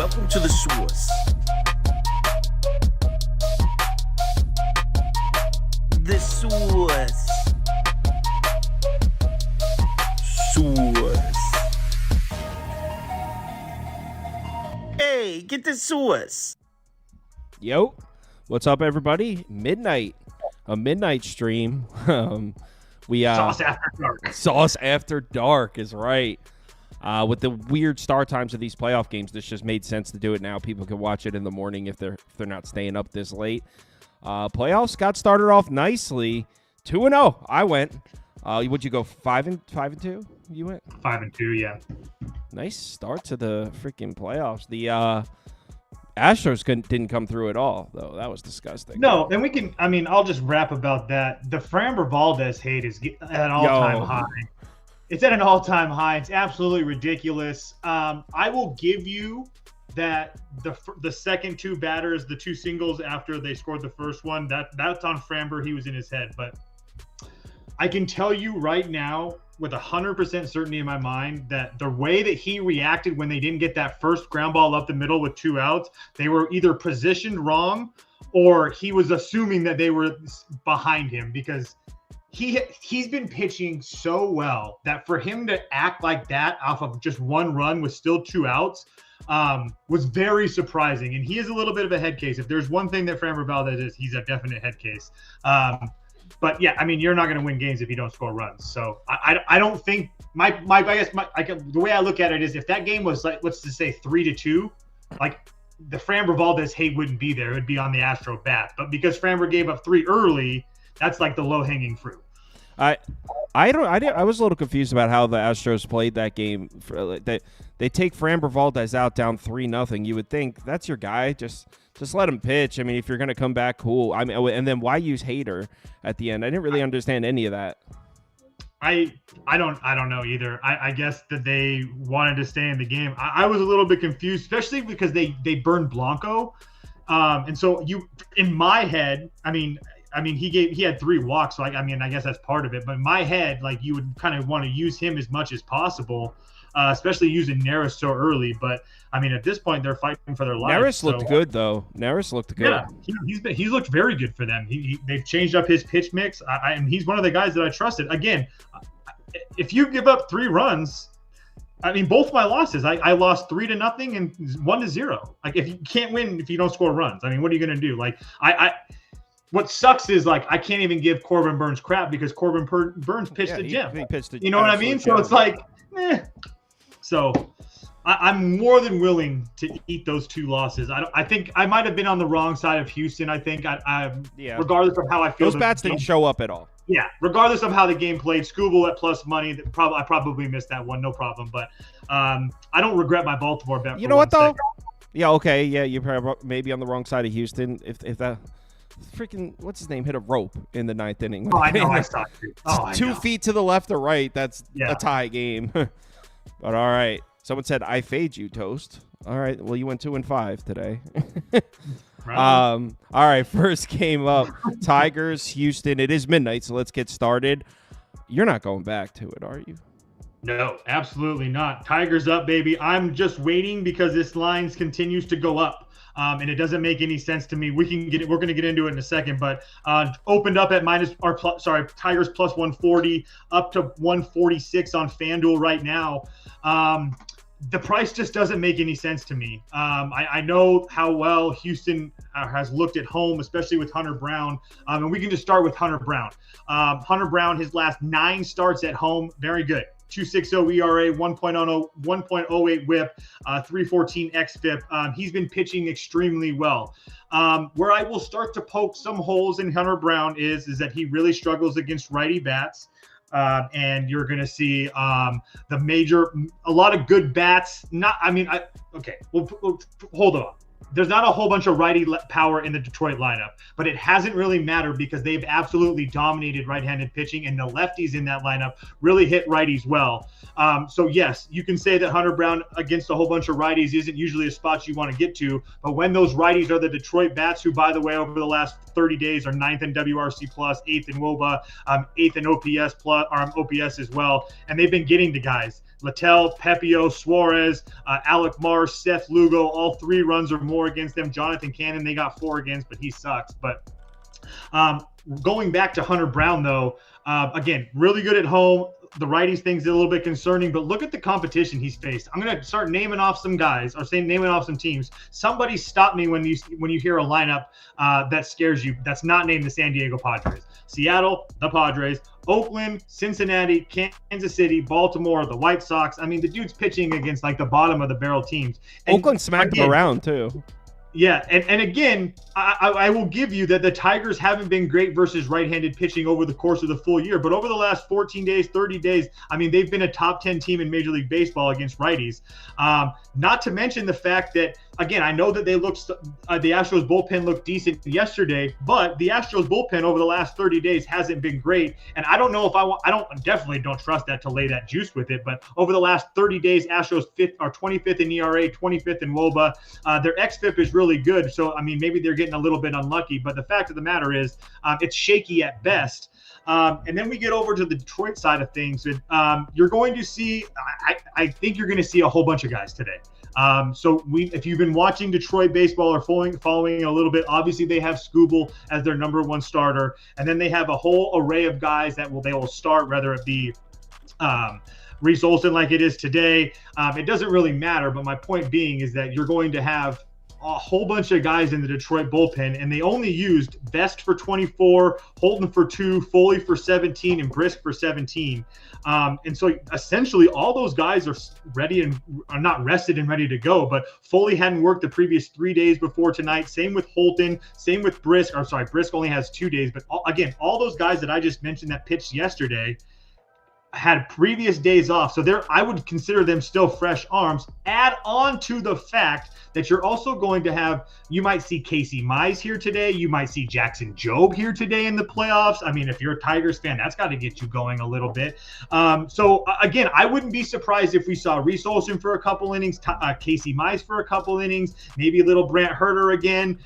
Welcome to the source. The source. Source. Hey, get the source. Yo, what's up, everybody? A midnight stream. We Sauce after dark. Sauce after dark is right. With the weird start times of these playoff games, this just made sense to do it now. People can watch it in the morning if they're not staying up this late. Playoffs got started off nicely. 2-0. I went. Would you go 5-2? You went 5-2. Yeah. Nice start to the freaking playoffs. The Astros didn't come through at all, though. That was disgusting. No, and we can. I mean, I'll just rap about that. The Framber Valdez hate is at an all-time high. It's at an all-time high. It's absolutely ridiculous. I will give you that the second two batters, the two singles after they scored the first one, that's on Framber. He was in his head. But I can tell you right now with 100% certainty in my mind that the way that he reacted when they didn't get that first ground ball up the middle with 2 outs, they were either positioned wrong or he was assuming that they were behind him, because he's been pitching so well that for him to act like that off of just one run with still 2 outs was very surprising. And he is a little bit of a head case. If there's one thing that Framber Valdez is, he's a definite head case. But yeah, I mean, you're not going to win games if you don't score runs. So I don't think the way I look at it is, if that game was like, let's just say 3-2, like the Framber Valdez hate wouldn't be there. It would be on the Astro bat. But because Framber gave up 3 early, that's like the low hanging fruit. I was a little confused about how the Astros played that game. They take Framber Valdez out down 3-0. You would think that's your guy. Just let him pitch. I mean, if you're going to come back, cool. I mean, and then why use Hader at the end? I didn't really understand any of that. I don't know either. I guess that they wanted to stay in the game. I was a little bit confused, especially because they burned Blanco. And so in my head, I mean, he had 3 walks. So I guess that's part of it. But in my head, like, you would kind of want to use him as much as possible, especially using Neris so early. But I mean, at this point, they're fighting for their lives. Neris looked good, though. Neris looked good. Yeah, he's looked very good for them. They've changed up his pitch mix, and he's one of the guys that I trusted. Again, if you give up 3 runs, I mean, both my losses, I lost 3-0 and 1-0. Like, if you can't win if you don't score runs, I mean, what are you going to do? Like, what sucks is, like, I can't even give Corbin Burns crap because Corbin Burns pitched to Jim. He pitched to, you know what I mean? So it's like, So I'm more than willing to eat those 2 losses. I think I might have been on the wrong side of Houston. I think regardless of how I feel, those bats didn't show up at all. Yeah, regardless of how the game played, Scooble at plus money. I probably missed that one, no problem. But I don't regret my Baltimore bet. You know what though? Yeah, okay, yeah, you're probably maybe on the wrong side of Houston. If that freaking what's his name hit a rope in the 9th inning. Oh, I know. I saw it. Oh, 2 feet to the left or right. That's a tie game. But all right. Someone said, I fade you, Toast. All right. Well, you went 2-5 today. All right. First game up. Tigers, Houston. It is midnight, so let's get started. You're not going back to it, are you? No, absolutely not. Tigers up, baby. I'm just waiting because this line continues to go up. And it doesn't make any sense to me. We're going to get into it in a second, but opened up at Tigers plus 140 up to 146 on FanDuel right now. The price just doesn't make any sense to me. I know how well Houston has looked at home, especially with Hunter Brown. And we can just start with Hunter Brown. Hunter Brown, his last 9 starts at home, very good. 2.60 ERA, 1.08 WHIP, 3.14 xFIP. He's been pitching extremely well. Where I will start to poke some holes in Hunter Brown is that he really struggles against righty bats. And you're going to see a lot of good bats. Hold on. There's not a whole bunch of righty power in the Detroit lineup, but it hasn't really mattered because they've absolutely dominated right-handed pitching, and the lefties in that lineup really hit righties well. So yes, you can say that Hunter Brown against a whole bunch of righties isn't usually a spot you want to get to, but when those righties are the Detroit bats, who, by the way, over the last 30 days are 9th in WRC plus, 8th in WOBA, 8th in OPS plus, or OPS as well, and they've been getting to guys. Littell, Pepio, Suarez, Alec Mars, Seth Lugo, all 3 runs or more against them. Jonathan Cannon, they got 4 against, but he sucks. But going back to Hunter Brown, though, again, really good at home. The righties thing's a little bit concerning, but look at the competition he's faced. I'm going to start naming off some guys or naming off some teams. Somebody stop me when you hear a lineup that scares you. That's not named the San Diego Padres. Seattle, the Padres. Oakland, Cincinnati, Kansas City, Baltimore, the White Sox. I mean, the dude's pitching against like the bottom of the barrel teams. And Oakland smacked him around too. Yeah, and again, I will give you that the Tigers haven't been great versus right-handed pitching over the course of the full year. But over the last 14 days, 30 days, I mean, they've been a top 10 team in Major League Baseball against righties. Not to mention the fact that, again, I know that the Astros bullpen looked decent yesterday, but the Astros bullpen over the last 30 days hasn't been great. And I don't know if definitely don't trust that to lay that juice with it. But over the last 30 days, Astros 25th in ERA, 25th in WOBA. Their xFIP is really good. So, I mean, maybe they're getting a little bit unlucky. But the fact of the matter is it's shaky at best. And then we get over to the Detroit side of things. You're going to see, I think you're going to see a whole bunch of guys today. If you've been watching Detroit baseball or following a little bit, obviously they have Skubal as their number 1 starter, and then they have a whole array of guys that they will start, whether it be Reese Olson like it is today. It doesn't really matter, but my point being is that you're going to have a whole bunch of guys in the Detroit bullpen, and they only used Best for 24, Holton for 2, Foley for 17, and Brisk for 17. And so essentially all those guys are ready and are not rested and ready to go, but Foley hadn't worked the previous 3 days before tonight. Same with Holton, same with Brisk. Brisk only has 2 days, but all those guys that I just mentioned that pitched yesterday had previous days off. So I would consider them still fresh arms. Add on to the fact that you're also going to have, you might see Casey Mize here today. You might see Jackson Jobe here today in the playoffs. I mean, if you're a Tigers fan, that's got to get you going a little bit. Again, I wouldn't be surprised if we saw Reese Olson for a couple innings, Casey Mize for a couple innings, maybe a little Brant Herter again,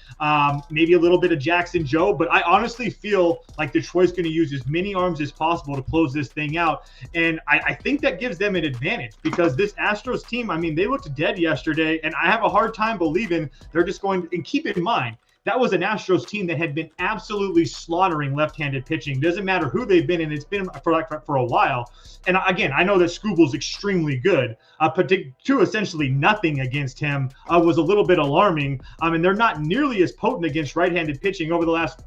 maybe a little bit of Jackson Jobe. But I honestly feel like Detroit's going to use as many arms as possible to close this thing out. And I think that gives them an advantage because this Astros team, I mean, they looked dead yesterday, and I have a hard time believing they're just going – and keep in mind, that was an Astros team that had been absolutely slaughtering left-handed pitching. Doesn't matter who they've been, and it's been for a while. And again, I know that Skubal's extremely good, but to essentially nothing against him was a little bit alarming. And they're not nearly as potent against right-handed pitching over the last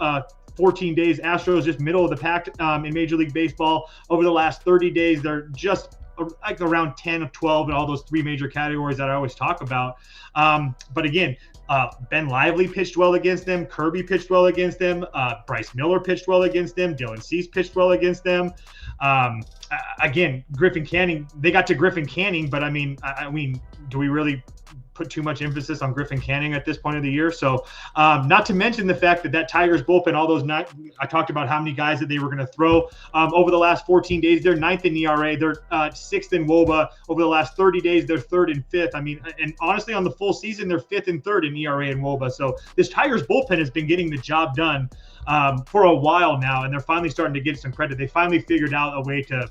14 days. Astros just middle of the pack in Major League Baseball. Over the last 30 days, they're just like around 10 of 12 in all those 3 major categories that I always talk about. But again, Ben Lively pitched well against them. Kirby pitched well against them. Bryce Miller pitched well against them. Dylan Cease pitched well against them. Again, Griffin Canning, they got to Griffin Canning, but I mean, do we really put too much emphasis on Griffin Canning at this point of the year? So not to mention the fact that Tigers bullpen, all those I talked about how many guys that they were going to throw over the last 14 days. They're 9th in ERA. They're 6th in WOBA. Over the last 30 days, they're 3rd and 5th. I mean, and honestly, on the full season, they're 5th and 3rd in ERA and WOBA. So this Tigers bullpen has been getting the job done for a while now, and they're finally starting to get some credit. They finally figured out a way to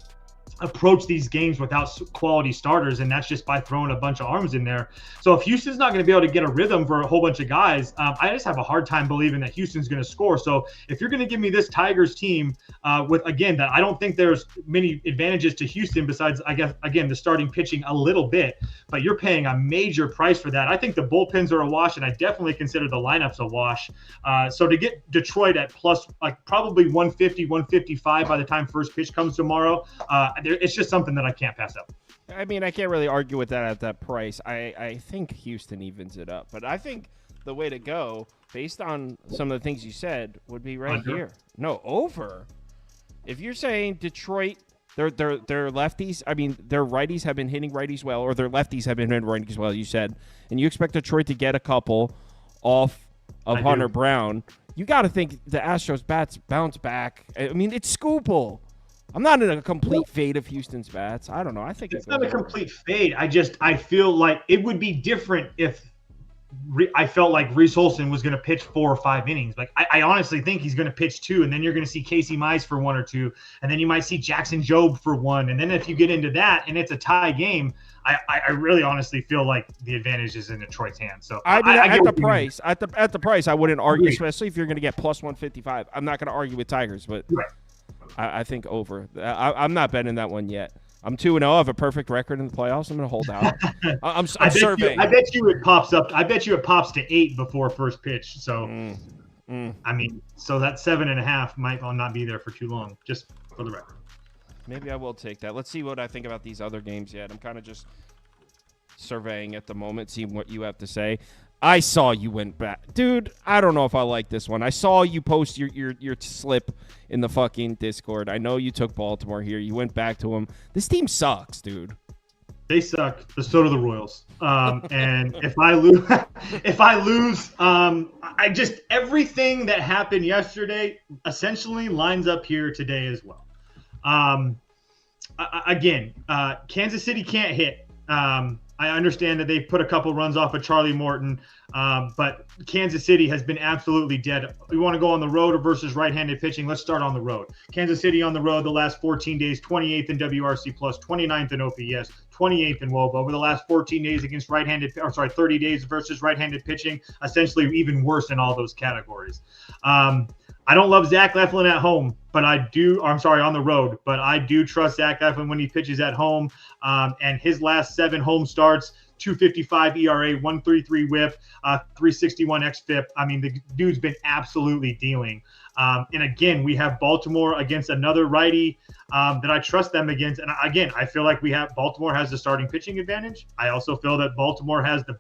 approach these games without quality starters, and that's just by throwing a bunch of arms in there. So if Houston's not going to be able to get a rhythm for a whole bunch of guys, I just have a hard time believing that Houston's going to score. So if you're going to give me this Tigers team with, again, that I don't think there's many advantages to Houston besides, I guess, again, the starting pitching a little bit, but you're paying a major price for that. I think the bullpens are a wash, and I definitely consider the lineups a wash. So to get Detroit at plus like probably 150, 155 by the time first pitch comes tomorrow, it's just something that I can't pass up. I mean, I can't really argue with that at that price. I think Houston evens it up. But I think the way to go, based on some of the things you said, would be right here. No, over. If you're saying Detroit, they're lefties, I mean, their righties have been hitting righties well, or their lefties have been hitting righties well, you said, and you expect Detroit to get a couple off of Hunter Brown, you got to think the Astros bats bounce back. I mean, it's Skubal. I'm not in a complete fade of Houston's bats. I don't know. I think it's not a complete fade. I feel like it would be different if I felt like Reese Olson was going to pitch 4 or 5 innings. Like I honestly think he's going to pitch 2, and then you're going to see Casey Mize for 1 or 2, and then you might see Jackson Jobe for 1, and then if you get into that and it's a tie game, I really honestly feel like the advantage is in Detroit's hands. So I mean, at the price, I wouldn't argue, Agreed. especially if you're going to get plus 155. I'm not going to argue with Tigers, but Right. I think over. I'm not betting that one yet. I'm 2-0. I have a perfect record in the playoffs. I'm going to hold out. I'm surveying. I bet you it pops up. I bet you it pops to 8 before first pitch. So, I mean, so that 7.5 might not be there for too long. Just for the record. Maybe I will take that. Let's see what I think about these other games yet. I'm kind of just surveying at the moment, seeing what you have to say. I saw you went back. Dude, I don't know if I like this one. I saw you post your slip in the fucking Discord. I know you took Baltimore here. You went back to them. This team sucks, dude. They suck. So do the Royals. And if I lose, I just everything that happened yesterday essentially lines up here today as well. Again, Kansas City can't hit. I understand that they put a couple runs off of Charlie Morton, but Kansas City has been absolutely dead. We want to go on the road versus right-handed pitching. Let's start on the road. Kansas City on the road the last 14 days, 28th in WRC+, 29th in OPS, 28th in WOBA. Over the last 14 days against 30 days versus right-handed pitching, essentially even worse in all those categories. I don't love Zach Eflin at home, but I do. I'm sorry, on the road, but I do trust Zach Eflin when he pitches at home. And his last 7 home starts, 2.55 ERA, 1.33 WHIP, 3.61 xFIP. I mean, the dude's been absolutely dealing. And again, we have Baltimore against another righty that I trust them against. And again, I feel like Baltimore has the starting pitching advantage. I also feel that Baltimore has the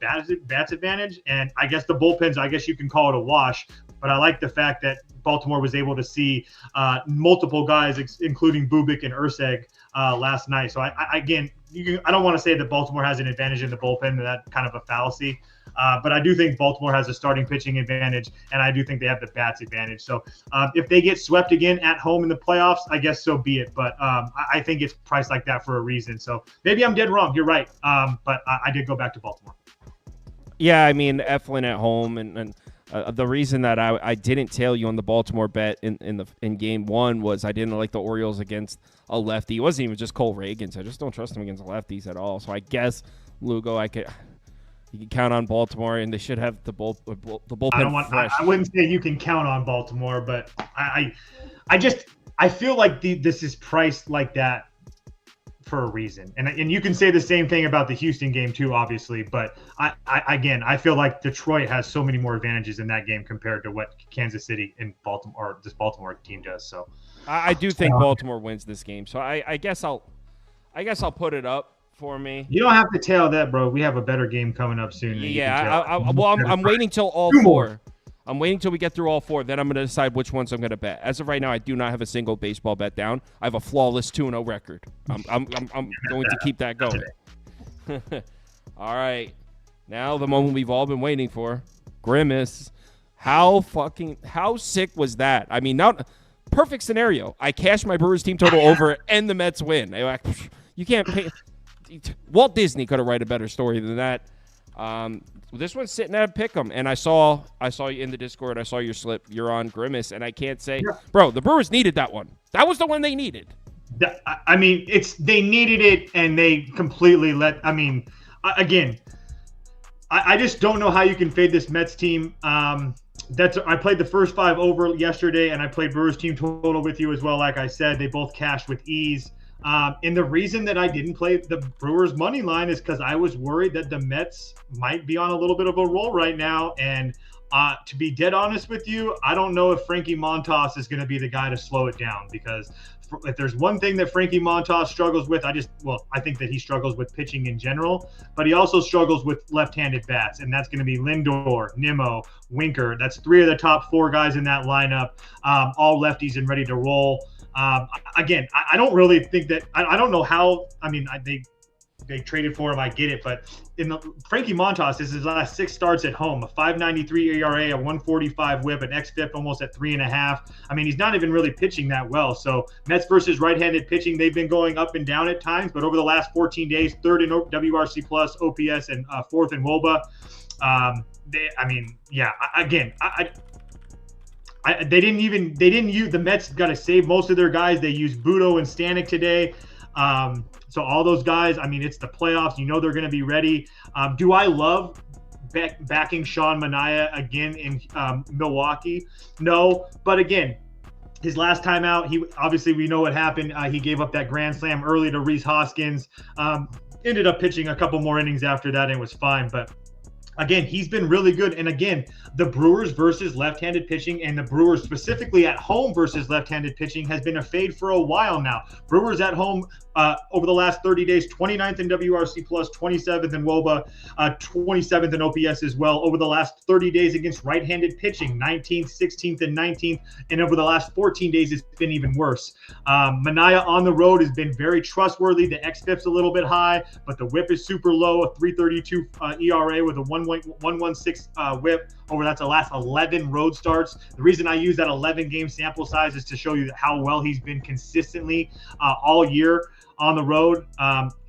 bats advantage. And I guess the bullpens, I guess you can call it a wash. But I like the fact that Baltimore was able to see multiple guys, including Bubik and Urseg, last night. So I don't want to say that Baltimore has an advantage in the bullpen. That's kind of a fallacy. But I do think Baltimore has a starting pitching advantage, and I do think they have the bats advantage. So if they get swept again at home in the playoffs, I guess so be it. But I think it's priced like that for a reason. So maybe I'm dead wrong. You're right. But I did go back to Baltimore. Yeah, I mean, Eflin at home, and the reason that I didn't tail you on the Baltimore bet in game 1 was I didn't like the Orioles against a lefty. It wasn't even just Cole Reagans. I just don't trust him against lefties at all. So I guess, Lugo, you can count on Baltimore, and they should have the bullpen fresh. I wouldn't say you can count on Baltimore, but I feel like this is priced like that for a reason. And you can say the same thing about the Houston game too, obviously. But I feel like Detroit has so many more advantages in that game compared to what Kansas City and Baltimore, or this Baltimore team does. So I do think Baltimore wins this game. So I guess I'll put it up for me. You don't have to tail that, bro. We have a better game coming up soon. Yeah, I'm waiting till all 4. I'm waiting till we get through all 4. Then I'm going to decide which ones I'm going to bet. As of right now, I do not have a single baseball bet down. I have a flawless 2-0 record. I'm going to keep that going. All right. Now the moment we've all been waiting for. Grimace. How sick was that? I mean, not perfect scenario. I cashed my Brewers team total over and the Mets win. You can't pay. Walt Disney could have written a better story than that. This one's sitting at a pick'em, and I saw you in the Discord. I saw your slip. You're on Grimace, and I can't say, bro, the Brewers needed that one. That was the one they needed. I mean, they needed it, and they completely again, I just don't know how you can fade this Mets team. I played the first 5 over yesterday, and I played Brewers team total with you as well. Like I said, they both cashed with ease. And the reason that I didn't play the Brewers money line is because I was worried that the Mets might be on a little bit of a roll right now. And to be dead honest with you, I don't know if Frankie Montas is going to be the guy to slow it down, because if there's one thing that Frankie Montas struggles with, I think that he struggles with pitching in general, but he also struggles with left-handed bats, and that's going to be Lindor, Nimmo, Winker. That's 3 of the top 4 guys in that lineup, all lefties and ready to roll. Again, I don't really think that – I don't know how – I mean, they traded for him. I get it, but Frankie Montas, this is his last 6 starts at home, a 5.93 ERA, a 1.45 WHIP, an xFIP almost at 3.5. I mean, he's not even really pitching that well. So Mets versus right-handed pitching, they've been going up and down at times, but over the last 14 days, 3rd in WRC plus, OPS, and 4th in WOBA. They didn't use, the Mets got to save most of their guys. They used Budo and Stanek today. So all those guys, I mean, it's the playoffs. You know they're going to be ready. Do I love backing Sean Manaea again in Milwaukee? No, but again, his last time out, we know what happened. He gave up that grand slam early to Rhys Hoskins. Ended up pitching a couple more innings after that and was fine, but again, he's been really good. And again, the Brewers versus left-handed pitching, and the Brewers specifically at home versus left-handed pitching, has been a fade for a while now. Brewers at home over the last 30 days, 29th in WRC plus, 27th in WOBA, 27th in OPS as well. Over the last 30 days against right-handed pitching, 19th, 16th, and 19th. And over the last 14 days, it's been even worse. Manaea on the road has been very trustworthy. The xFIP's a little bit high, but the WHIP is super low, a 3.32 ERA with a 1.16 WHIP over that's the last 11 road starts. The reason I use that 11-game sample size is to show you how well he's been consistently all year on the road.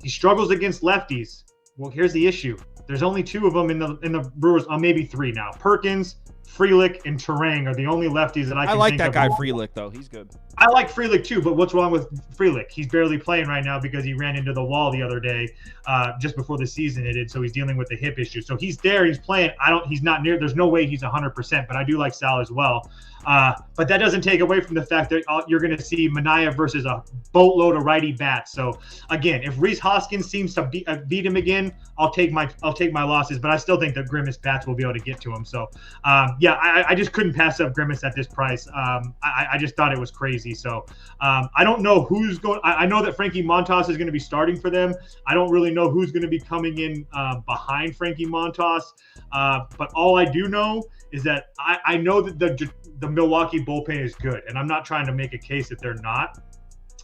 He struggles against lefties. Well, here's the issue. There's only 2 of them in the Brewers, maybe 3 now. Perkins, Frelick, and Terang are the the lefties that I can like think that of. guy Frelick, though. He's good. I like Frelick too, but what's wrong with Frelick? He's barely playing right now because he ran into the wall the other day, just before the season ended. So he's dealing with the hip issue. So he's there, he's playing. He's not near. There's no way he's 100%. But I do like Sal as well. But that doesn't take away from the fact that you're going to see Manaea versus a boatload of righty bats. So again, if Rhys Hoskins seems to beat him again, I'll take my losses. But I still think that Grimace bats will be able to get to him. So I just couldn't pass up Grimace at this price. I just thought it was crazy. So I don't know who's going. I know that Frankie Montas is going to be starting for them. I don't really know who's going to be coming in behind Frankie Montas. But all I do know is that I know that the Milwaukee bullpen is good, and I'm not trying to make a case that they're not.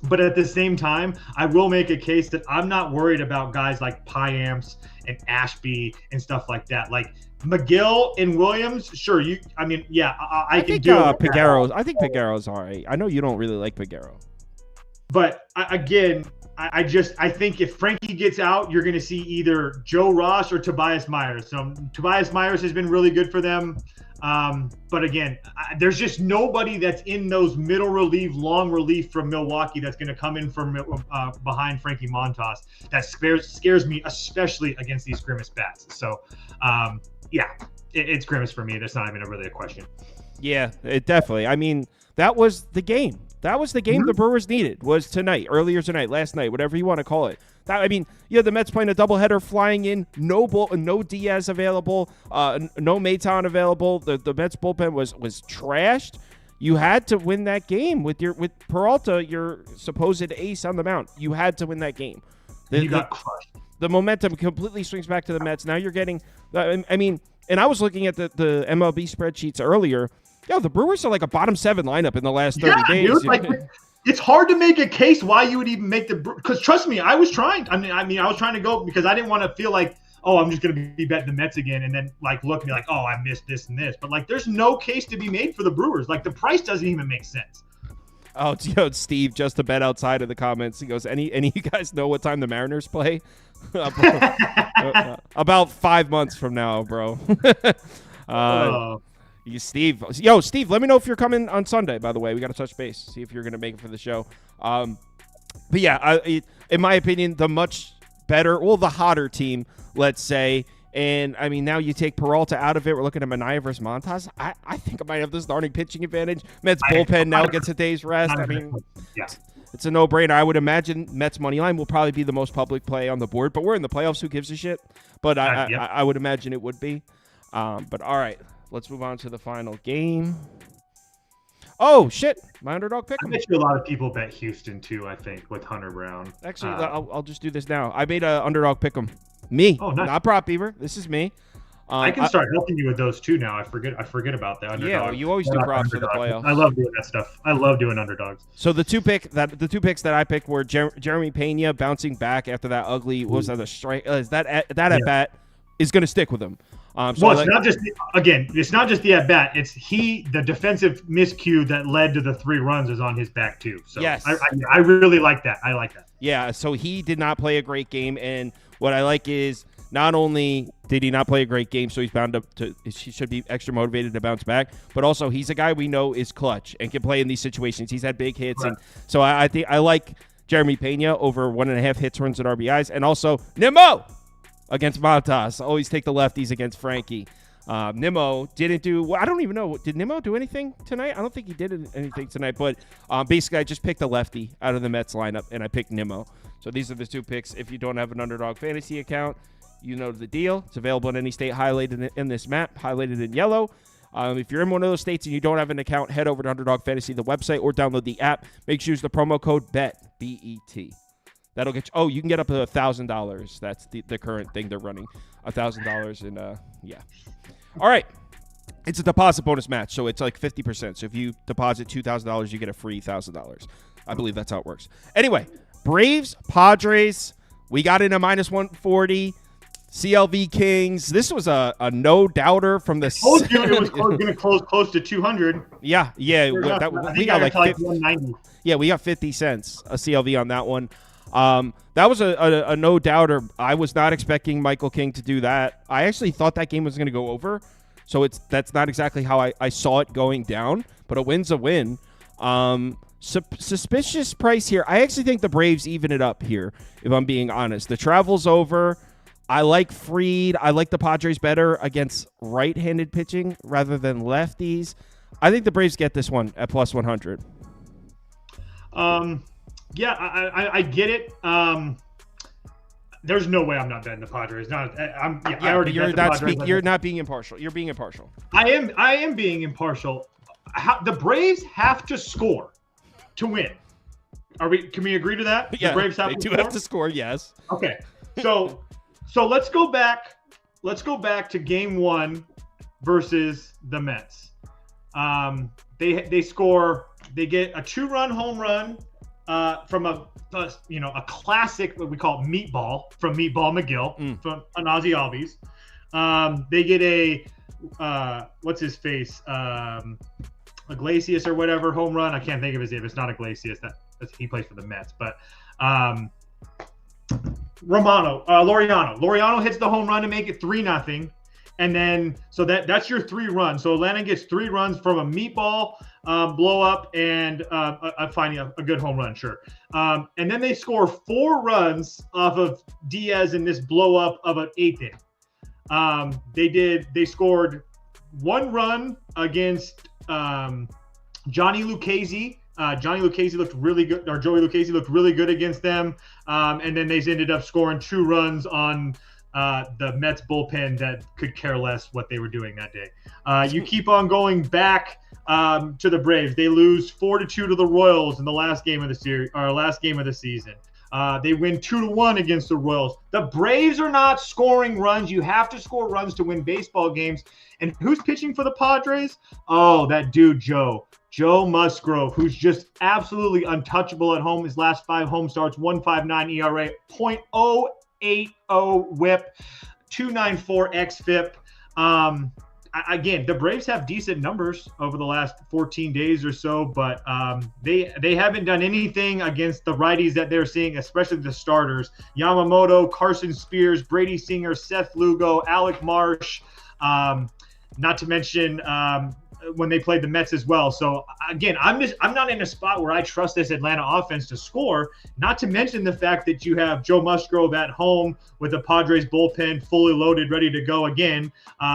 But at the same time, I will make a case that I'm not worried about guys like Piamps and Ashby and stuff like that. Like McGill and Williams, sure. I can think do Peguero's. I think Peguero's all right. I know you don't really like Peguero, but I think if Frankie gets out, you're going to see either Joe Ross or Tobias Myers. So Tobias Myers has been really good for them. But again, there's just nobody that's in those middle relief, long relief from Milwaukee that's going to come in from behind Frankie Montas. That scares me, especially against these Grimace bats. So, it's Grimace for me. That's not even really a question. Yeah, it definitely. I mean, that was the game. That was the game the Brewers needed, was earlier tonight, last night, whatever you want to call it. The Mets playing a doubleheader, flying in, no Diaz available, no Maton available. The Mets bullpen was trashed. You had to win that game with Peralta, your supposed ace on the mound. You had to win that game. You got crushed. The momentum completely swings back to the Mets. Now you're getting, and I was looking at the MLB spreadsheets earlier. The Brewers are like a bottom 7 lineup in the last 30 days. Dude, it's hard to make a case why you would even make because trust me, I was trying. I was trying to go because I didn't want to feel like, I'm just going to be betting the Mets again and then look and be like, I missed this and this. But there's no case to be made for the Brewers. The price doesn't even make sense. Oh, Steve, just a bet outside of the comments. He goes, any of you guys know what time the Mariners play? About 5 months from now, bro. Steve, let me know if you're coming on Sunday, by the way. We got to touch base, see if you're going to make it for the show. But yeah, in my opinion, the much better, the hotter team, let's say. And, now you take Peralta out of it. We're looking at Manaea versus Montas. I think I might have the starting pitching advantage. Mets bullpen now gets a day's rest. It's a no-brainer. I would imagine Mets money line will probably be the most public play on the board. But we're in the playoffs. Who gives a shit? But I would imagine it would be. But all right. Let's move on to the final game. Oh, shit. My underdog pick. I bet you a lot of people bet Houston, too, I think, with Hunter Brown. Actually, I'll just do this now. I made a underdog pick 'em. Me. Oh, nice. Not Prop Beaver. This is me. I can start helping you with those too now. I forget about the underdog. Yeah, you always do props for the playoffs. I love doing that stuff. I love doing underdogs. So the two picks that I picked were Jeremy Pena bouncing back after that ugly. What was that, a strike? That at bat is going to stick with him. It's not just the at bat. It's the defensive miscue that led to the 3 runs is on his back too. So yes, I really like that. I like that. Yeah. So he did not play a great game, and what I like is not only did he not play a great game, so he's bound up to he should be extra motivated to bounce back, but also he's a guy we know is clutch and can play in these situations. He's had big hits, and so I think I like Jeremy Pena over 1.5 hits, runs, and RBIs, and also Nimmo against Montas. Always take the lefties against Frankie. Nimmo didn't do well, I don't even know. Did Nimmo do anything tonight? I don't think he did anything tonight, but basically I just picked a lefty out of the Mets lineup, and I picked Nimmo. So these are the 2 picks. If you don't have an Underdog fantasy account, you know the deal. It's available in any state highlighted in this map, highlighted in yellow. If you're in one of those states and you don't have an account, head over to Underdog Fantasy, the website, or download the app. Make sure you use the promo code BET, B-E-T. That'll get you. Oh, you can get up to $1,000. That's the current thing they're running. $1,000 and yeah. All right. It's a deposit bonus match, so it's like 50%. So if you deposit $2,000, you get a free $1,000. I believe that's how it works. Anyway, Braves, Padres. We got in a -140. CLV Kings. This was a no-doubter from the. I told you it was going to close close to 200. Yeah. We got like 190. Yeah, we got 50 cents a CLV on that one. That was a no-doubter. I was not expecting Michael King to do that. I actually thought that game was going to go over, so that's not exactly how I saw it going down, but a win's a win. Suspicious price here. I actually think the Braves even it up here, if I'm being honest. The travel's over. I like Fried. I like the Padres better against right-handed pitching rather than lefties. I think the Braves get this one at +100. Yeah, I get it. There's no way I'm not betting the Padres. I already bet the Padres. You're not being impartial. You're being impartial. I am being impartial. The Braves have to score to win. Can we agree to that? Yeah, the Braves have to score. Yes. Okay. So let's go back. Let's go back to Game 1 versus the Mets. They score. They get a 2-run home run from a classic, what we call meatball from Meatball McGill from Ozzie Albies. They get a what's his face, Iglesias or whatever home run. I can't think of his name. It's not Iglesias. He plays for the Mets, but Laureano hits the home run to make it 3-0. And then, so that's your 3 runs. So Atlanta gets 3 runs from a meatball blow up and finding a good home run, sure. And then they score 4 runs off of Diaz in this blow up of an 8th inning. They scored 1 run against Johnny Lucchesi. Johnny Lucchesi looked really good, or Joey Lucchesi looked really good against them. And then they ended up scoring 2 runs on the Mets bullpen that could care less what they were doing that day. You keep on going back to the Braves. They lose 4-2 to the Royals in the last game of the series, or last game of the season. They win 2-1 against the Royals. The Braves are not scoring runs. You have to score runs to win baseball games. And who's pitching for the Padres? Oh, that dude, Joe Musgrove, who's just absolutely untouchable at home. His last 5 home starts, 1.59 ERA, .080 WHIP, 294 xFIP. Again, the Braves have decent numbers over the last 14 days or so, but they haven't done anything against the righties that they're seeing, especially the starters. Yamamoto, Carson Spears, Brady Singer, Seth Lugo, Alec Marsh, not to mention when they played the Mets as well. So again, I'm not in a spot where I trust this Atlanta offense to score, not to mention the fact that you have Joe Musgrove at home with the Padres bullpen fully loaded, ready to go again.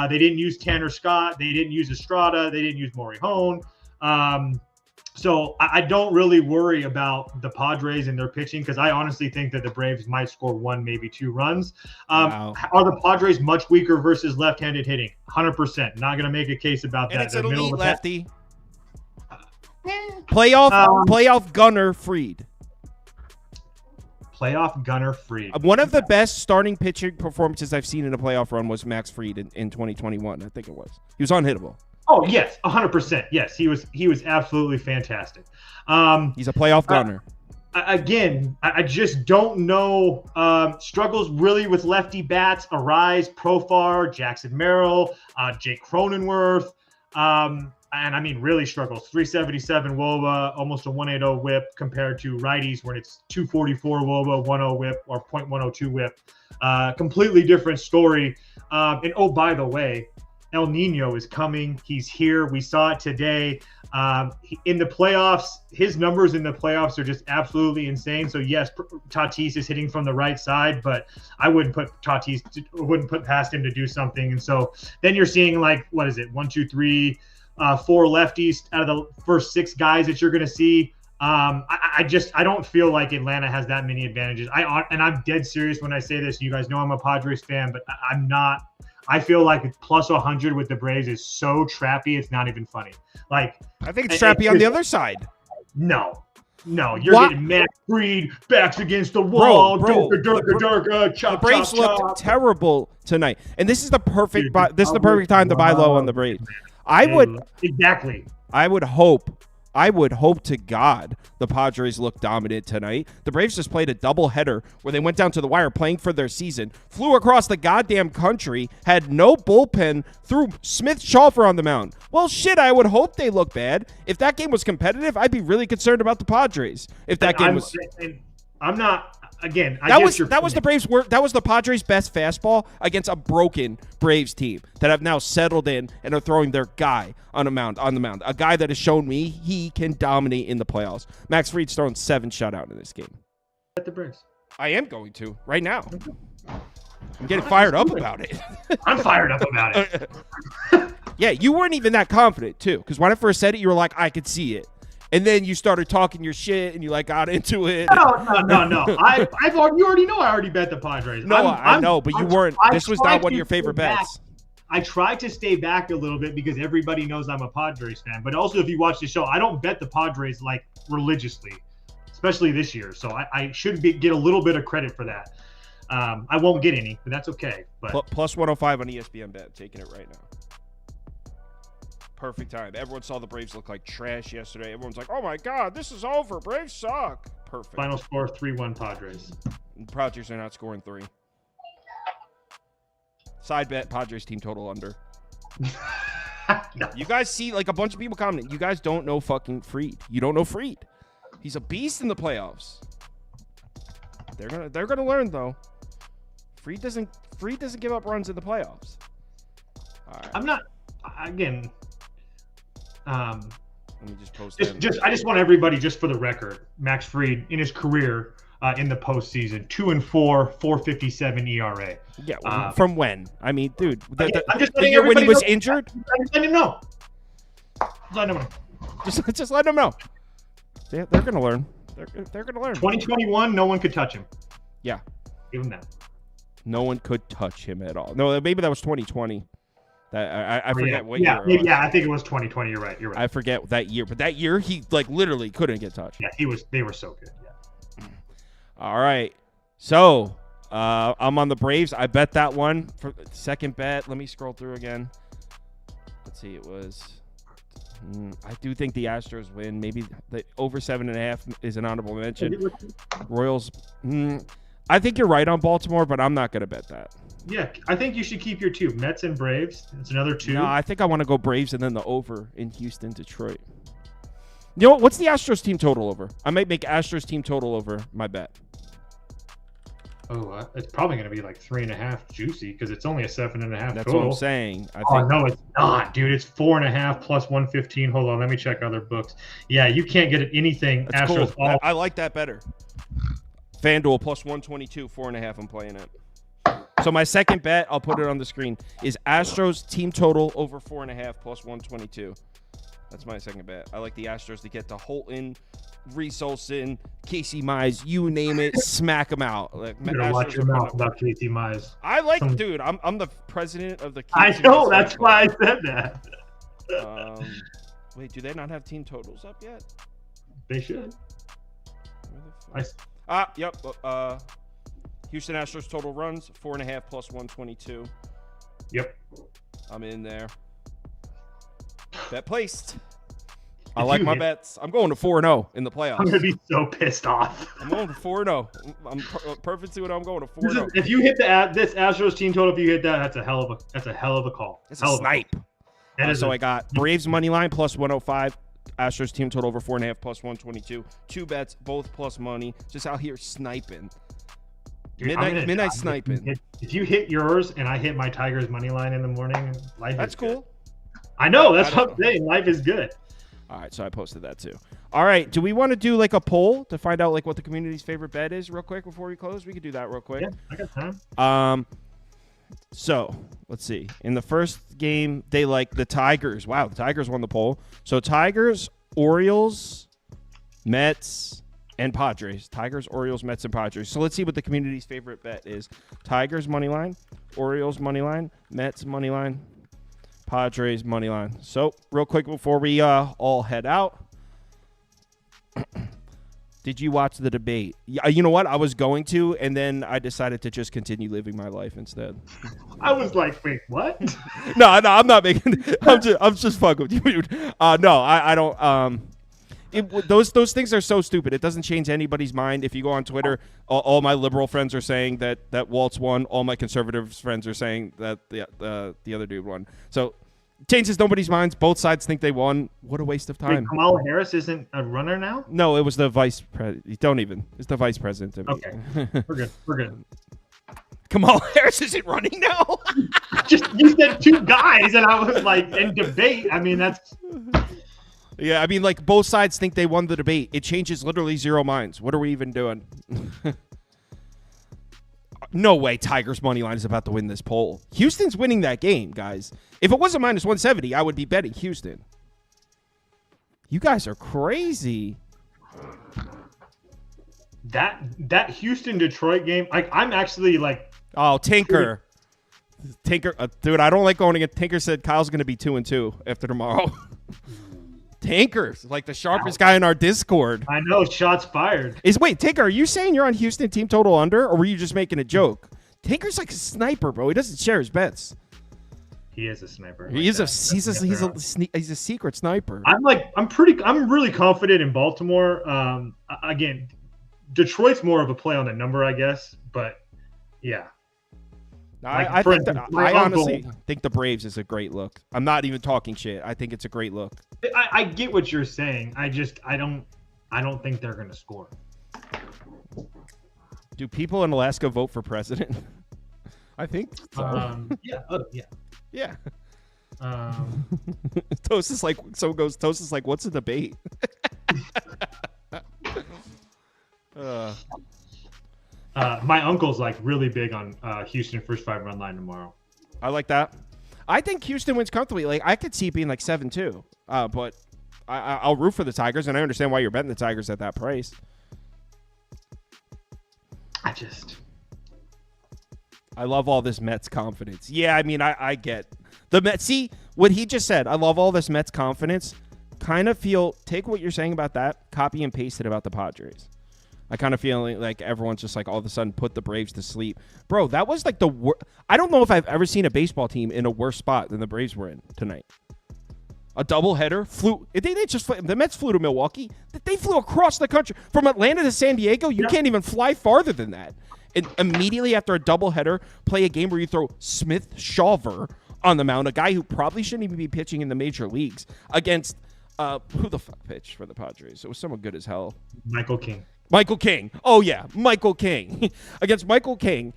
They didn't use Tanner Scott. They didn't use Estrada. They didn't use Maury Hone. So I don't really worry about the Padres and their pitching because I honestly think that the Braves might score 1, maybe 2 runs. Wow. Are the Padres much weaker versus left-handed hitting? 100%. Not going to make a case about and that. It's an elite lefty. Playoff gunner Fried. playoff gunner Fried. One of the best starting pitching performances I've seen in a playoff run was Max Fried in 2021. I think it was. He was unhittable. Oh yes, 100%. Yes, he was absolutely fantastic. He's a playoff gunner. Again, I just don't know. Struggles really with lefty bats. Arise, Profar, Jackson Merrill, Jake Cronenworth. And I mean, really struggles. 377 WOBA, almost a 180 whip compared to righties when it's 244 WOBA, 10 whip, or .102 whip. Completely different story. And oh, by the way, El Nino is coming. He's here. We saw it today. In the playoffs, his numbers in the playoffs are just absolutely insane. So yes, Tatis is hitting from the right side, but I wouldn't put past him to do something. And so then you're seeing like, what is it? 1, 2, 3, 4 lefties out of the first 6 guys that you're going to see. I don't feel like Atlanta has that many advantages. And I'm dead serious when I say this. You guys know I'm a Padres fan, but I'm not. I feel like plus 100 with the Braves is so trappy. It's not even funny. Like, I think it's trappy on the other side. No, you're getting Matt Fried backs against the wall. Bro, Chop, the Braves looked terrible tonight, and this is the perfect. This is the perfect time to buy low on the Braves. I would hope to God the Padres look dominant tonight. The Braves just played a doubleheader where they went down to the wire playing for their season, flew across the goddamn country, had no bullpen, threw Smith Schaefer on the mound. Well, shit, I would hope they look bad. If that game was competitive, I'd be really concerned about the Padres. If that game was... I'm not... Again, that was the Braves' work. That was the Padres' best fastball against a broken Braves team that have now settled in and are throwing their guy on the mound. A guy that has shown me he can dominate in the playoffs. Max Fried's throwing 7 shutout in this game. At the Braves, I am going to right now. I'm getting fired up about it. I'm fired up about it. Yeah, you weren't even that confident too, because when I first said it, you were like, I could see it. And then you started talking your shit, and you like got into it. No. You already know I already bet the Padres. No, I know, but you weren't. This was not one of your favorite bets. I try to stay back a little bit because everybody knows I'm a Padres fan. But also, if you watch the show, I don't bet the Padres like religiously, especially this year. So I should get a little bit of credit for that. I won't get any, but that's okay. But plus 105 on ESPN bet, taking it right now. Perfect time. Everyone saw the Braves look like trash yesterday. Everyone's like, oh my God, this is over. Braves suck. Perfect. Final score 3-1 Padres. Padres are not scoring 3. Side bet, Padres team total under. No. You guys see, like a bunch of people commenting, you guys don't know fucking Fried. You don't know Fried. He's a beast in the playoffs. They're gonna learn though. Fried doesn't give up runs in the playoffs. All right. I'm not again. Let me just post I just want everybody, just for the record, Max Fried in his career in the postseason, 2-4, 4.57 ERA. Yeah, from when? I mean, dude, I'm just the year when he was injured. Just let him know. Just let him know. They're gonna learn. They're gonna learn. 2021, no one could touch him. Yeah, give him that. No one could touch him at all. No, maybe that was 2020. I forget what year. Yeah, I think it was 2020. You're right. I forget that year, but that year he like literally couldn't get touched. Yeah, they were so good. Yeah. All right, so I'm on the Braves. I bet that one for second bet. Let me scroll through again. Let's see. It was. I do think the Astros win. Maybe the over 7.5 is an honorable mention. Royals. I think you're right on Baltimore, but I'm not going to bet that. Yeah, I think you should keep your 2. Mets and Braves. It's another 2. No, I think I want to go Braves and then the over in Houston, Detroit. You know what? What's the Astros team total over? I might make Astros team total over my bet. Oh, it's probably going to be like 3.5 juicy because it's only a 7.5 That's total. what I'm saying. No, it's not, dude. It's 4.5 plus 115. Hold on, let me check other books. Yeah, you can't get anything. That's Astros. Cool. I like that better. FanDuel plus 122, 4.5. I'm playing it. So my second bet, I'll put it on the screen, is Astros team total over 4.5 plus 122. That's my second bet. I like the Astros to get to Holton, Reese Olson, Casey Mize, you name it, smack them out. Like, watch your mouth about Casey Mize. I like, dude. I'm the president of the. I know. That's why I said that. Wait, do they not have team totals up yet? They should. Yep. Houston Astros total runs 4.5 plus 122. Yep. I'm in there. Bet placed. I like my bets. I'm going to 4-0 in the playoffs. I'm gonna be so pissed off. I'm going to 4-0. I'm perfect with it. I'm going to 4-0. If you hit this Astros team total, if you hit that, that's a hell of a call. It's a snipe. So I got Braves money line plus 105. Astros team total over 4.5 plus 122. 2 bets, both plus money. Just out here sniping. Dude, midnight sniping. If you hit yours and I hit my Tigers money line in the morning, that's cool. I know. That's what I'm saying. Life is good. All right, so I posted that too. All right, do we want to do like a poll to find out like what the community's favorite bet is real quick before we close? We could do that real quick. Yeah, I got time. So let's see. In the first game, they like the Tigers. Wow, the Tigers won the poll. So Tigers, Orioles, Mets, and Padres. Tigers, Orioles, Mets, and Padres. So let's see what the community's favorite bet is. Tigers money line, Orioles money line, Mets money line, Padres money line. So real quick before we all head out, did you watch the debate? You know what? I was going to, and then I decided to just continue living my life instead. I was like, wait, what? No, I'm not making. I'm just fucking with you, dude. No, I don't. Those things are so stupid. It doesn't change anybody's mind. If you go on Twitter, all my liberal friends are saying that Waltz won. All my conservative friends are saying that the other dude won. So changes nobody's minds. Both sides think they won. What a waste of time. Wait, Kamala Harris isn't a runner now? No, it was the vice president. Don't even. It's the vice president. Okay, we're good. Kamala Harris isn't running now. You said 2 guys, and I was like, in debate. I mean, that's. Yeah, I mean, like, both sides think they won the debate. It changes literally zero minds. What are we even doing? No way Tigers' money line is about to win this poll. Houston's winning that game, guys. If it wasn't minus 170, I would be betting Houston. You guys are crazy. That Houston-Detroit game, I'm actually, like... Oh, Tinker. Dude, I don't like going against... Tinker said Kyle's going to be 2-2 after tomorrow. Tinker's like the sharpest guy in our Discord. I know, shots fired. Wait, Tinker, are you saying you're on Houston team total under, or were you just making a joke? Tinker's like a sniper, bro. He doesn't share his bets. He is a sniper. He's a secret sniper. I'm really confident in Baltimore. Again, Detroit's more of a play on the number, I guess, but yeah. I honestly think the Braves is a great look. I'm not even talking shit. I think it's a great look. I get what you're saying. I don't think they're going to score. Do people in Alaska vote for president? I think so. Yeah. Oh, yeah. Yeah. Toast is like, Toast is like, what's a debate? My uncle's like really big on Houston first 5 run line tomorrow. I like that. I think Houston wins comfortably. Like, I could see it being like 7-2. But I'll root for the Tigers, and I understand why you're betting the Tigers at that price. I love all this Mets confidence. Yeah, I mean, I get the Mets. See what he just said. I love all this Mets confidence. Kind of feel, take what you're saying about that, copy and paste it about the Padres. I kind of feel like everyone's just like all of a sudden put the Braves to sleep. Bro, that was like the worst. I don't know if I've ever seen a baseball team in a worse spot than the Braves were in tonight. A doubleheader flew. The Mets flew to Milwaukee. They flew across the country from Atlanta to San Diego. You can't even fly farther than that. And immediately after a doubleheader, play a game where you throw Smith Shawver on the mound, a guy who probably shouldn't even be pitching in the major leagues, against who the fuck pitched for the Padres? It was someone good as hell. Michael King. Oh, yeah. Michael King. Against Michael King,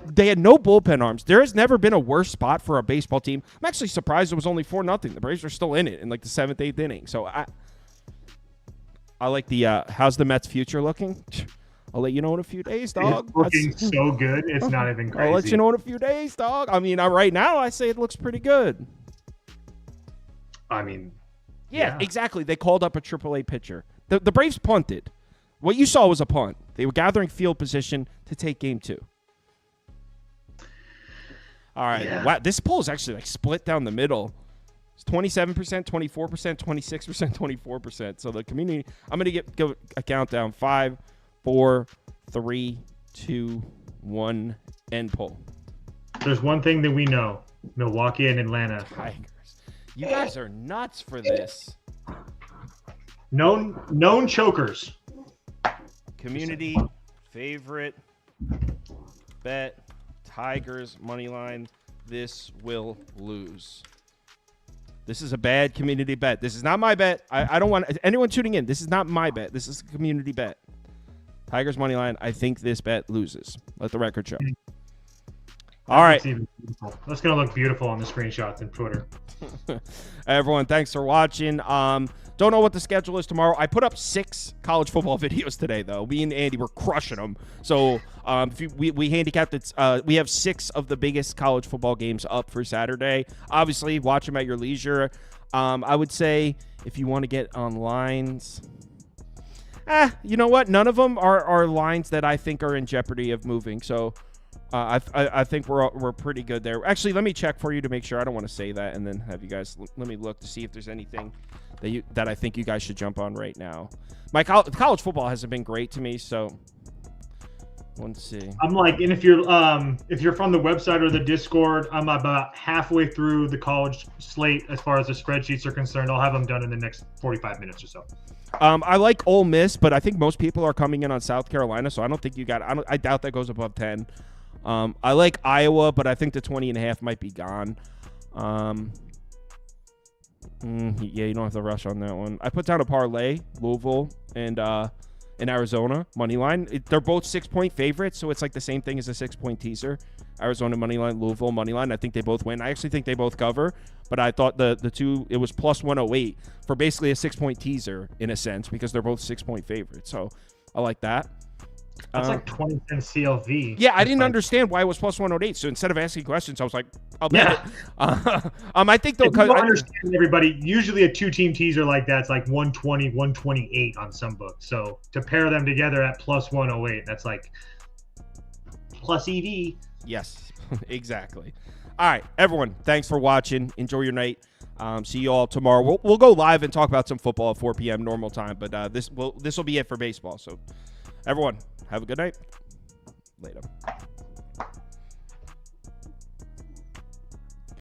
they had no bullpen arms. There has never been a worse spot for a baseball team. I'm actually surprised it was only 4-0. The Braves are still in it in like the 7th, 8th inning. So I like the how's the Mets' future looking? I'll let you know in a few days, dog. It's looking so good. It's not even crazy. I'll let you know in a few days, dog. I mean, right now I say it looks pretty good. I mean, yeah. Exactly. They called up a AAA pitcher. The Braves punted. What you saw was a punt. They were gathering field position to take game 2. All right. Yeah. Wow, this poll is actually like split down the middle. It's 27%, 24%, 26%, 24%. So the community, I'm going to go a countdown. 5, 4, 3, 2, 1, and pull. There's one thing that we know. Milwaukee and Atlanta. Tigers. You guys are nuts for this. Known chokers. Community favorite bet. Tigers money line. This will lose. This is a bad community bet. This is not my bet. I don't want anyone tuning in. This is not my bet. This is a community bet. Tigers money line. I think this bet loses. Let the record show. All right. That's going to look beautiful on the screenshots and Twitter. Everyone, thanks for watching. Don't know what the schedule is tomorrow. I put up 6 college football videos today, though. Me and Andy were crushing them. So we handicapped it. We have 6 of the biggest college football games up for Saturday. Obviously, watch them at your leisure. I would say if you want to get on lines, you know what? None of them are lines that I think are in jeopardy of moving. So I think we're pretty good there. Actually, let me check for you to make sure. I don't want to say that and then have you guys let me look to see if there's anything that I think you guys should jump on right now. My college football hasn't been great to me, so let's see. I'm like, and if you're from the website or the Discord, I'm about halfway through the college slate as far as the spreadsheets are concerned. I'll have them done in the next 45 minutes or so. I like Ole Miss, but I think most people are coming in on South Carolina, so I don't think you got. I doubt that goes above 10. I like Iowa, but I think the 20.5 might be gone. Yeah, you don't have to rush on that one. I put down a parlay, Louisville and in Arizona money line. They're both 6-point favorites, so it's like the same thing as a 6-point teaser. Arizona money line, Louisville money line. I think they both win. I actually think they both cover, but I thought the two, it was plus 108 for basically a 6-point teaser in a sense because they're both 6-point favorites. So I like that. That's like 20 cents CLV. Yeah, I didn't understand why it was plus 108. So instead of asking questions, I was like, I'll bet it. I think they'll cut. Understand everybody. Usually a 2-team teaser like that's like 120, 128 on some books. So to pair them together at plus 108, that's like plus EV. Yes, exactly. All right, everyone, thanks for watching. Enjoy your night. See you all tomorrow. We'll go live and talk about some football at 4 p.m. normal time, but this will be it for baseball. So everyone, have a good night. Later.